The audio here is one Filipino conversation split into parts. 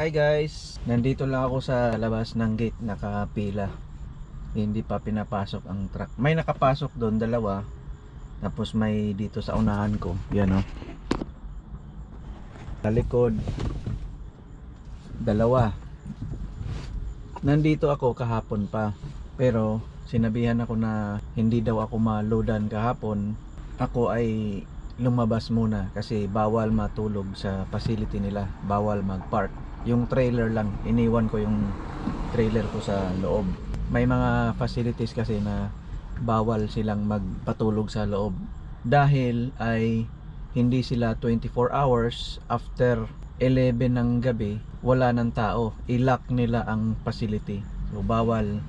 Hi guys, nandito lang ako sa labas ng gate, nakapila. Hindi pa pinapasok ang truck. May nakapasok doon, dalawa. Tapos may dito sa unahan ko, yan o. Sa likod, dalawa. Nandito ako kahapon pa. Pero sinabihan ako na hindi daw ako ma-loadan kahapon. Ako ay lumabas muna kasi bawal matulog sa facility nila. Bawal mag-park. Yung trailer lang, iniwan ko yung trailer ko sa loob. May mga facilities kasi na bawal silang magpatulog sa loob dahil ay hindi sila 24 hours after 11 ng gabi, wala ng tao, i-lock nila ang facility. So bawal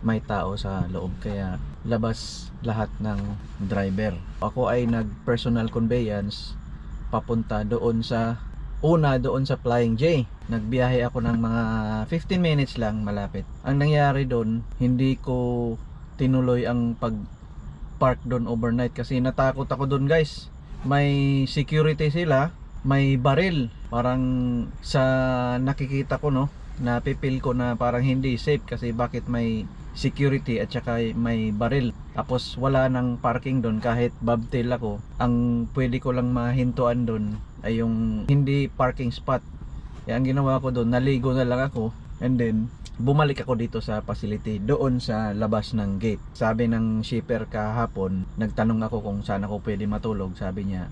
may tao sa loob, kaya labas lahat ng driver. Ako ay nag personal conveyance papunta doon sa doon sa Flying J. Nagbiyahe ako ng mga 15 minutes lang, malapit. Ang nangyari doon, hindi ko tinuloy ang pag-park doon overnight kasi natakot ako doon, guys. May security sila, may baril. Parang sa nakikita ko, no, napipil ko na parang hindi safe kasi bakit may security at saka may baril. Tapos wala nang parking doon kahit bobtail ako. Ang pwede ko lang mahintuan doon ay yung hindi parking spot. Kaya ang ginawa ko doon, naligo na lang ako and then bumalik ako dito sa facility doon sa labas ng gate. Sabi ng shipper kahapon, nagtanong ako kung saan ako pwede matulog. Sabi niya,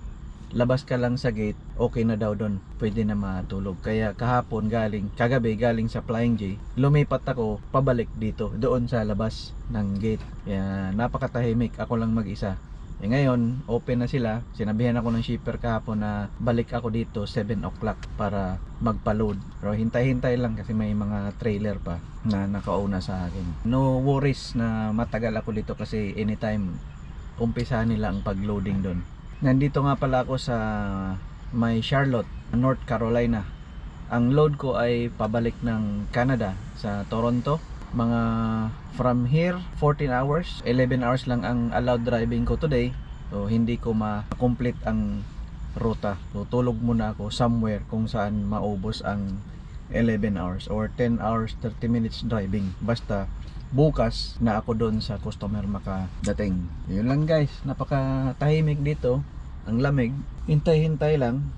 labas ka lang sa gate, okay na daw doon, pwede na matulog. Kaya kahapon kagabi galing sa Flying J, lumipat ako pabalik dito doon sa labas ng gate. Kaya napakatahimik, ako lang mag-isa. Ngayon open na sila. Sinabihan ako ng shipper kahapon na balik ako dito 7 o'clock para magpa-load. Pero hintay-hintay lang kasi may mga trailer pa na nakauna sa akin. No worries na matagal ako dito kasi anytime umpisa nila ang pag-loading doon. Nandito nga pala ako sa may Charlotte, North Carolina. Ang load ko ay pabalik ng Canada sa Toronto. Mga from here 14 hours, 11 hours lang ang allowed driving ko today. So hindi ko ma-complete ang ruta. So tulog muna ako somewhere kung saan maubos ang 11 hours or 10 hours 30 minutes driving. Basta bukas na ako doon sa customer makadating. Yun lang, guys, napakatahimik dito. Ang lamig, hintay-hintay lang.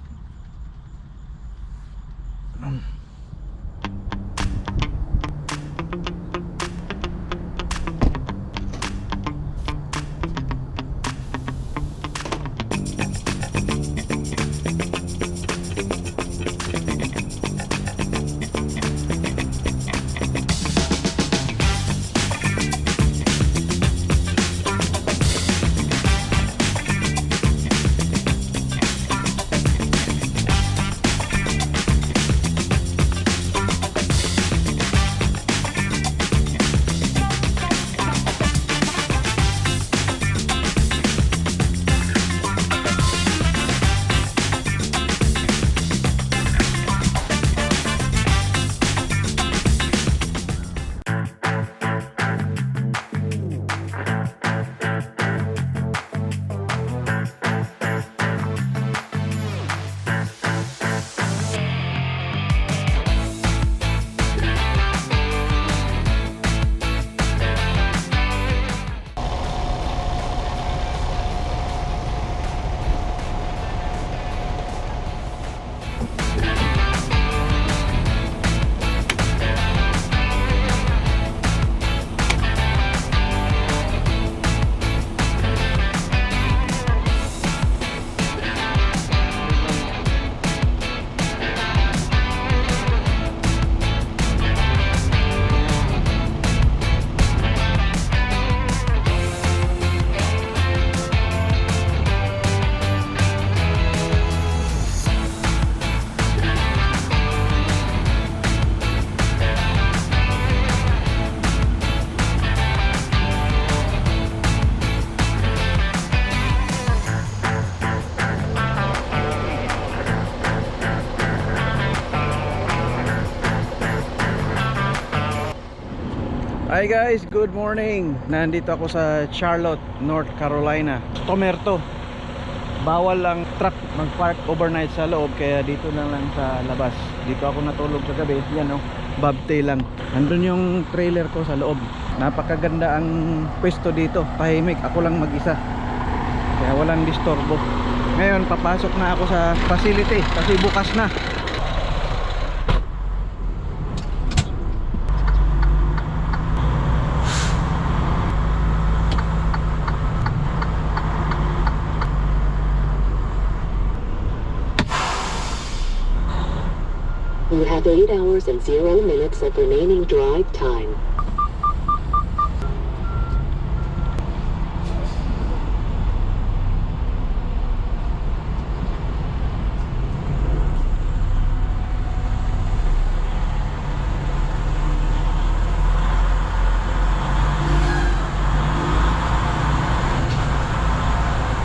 Hi guys, good morning. Nandito ako sa Charlotte, North Carolina. Tomerto. Bawal lang truck mag-park overnight sa loob, kaya dito na lang sa labas. Dito ako natulog sa gabi. Yan oh, bobtail lang. Andun yung trailer ko sa loob. Napakaganda ang pwesto dito. Tahimik, ako lang mag-isa. Kaya walang disturbo. Ngayon papasok na ako sa facility kasi bukas na. You have 8 hours and 0 minutes of remaining drive time.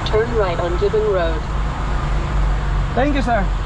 Turn right on Gibbon Road. Thank you, sir.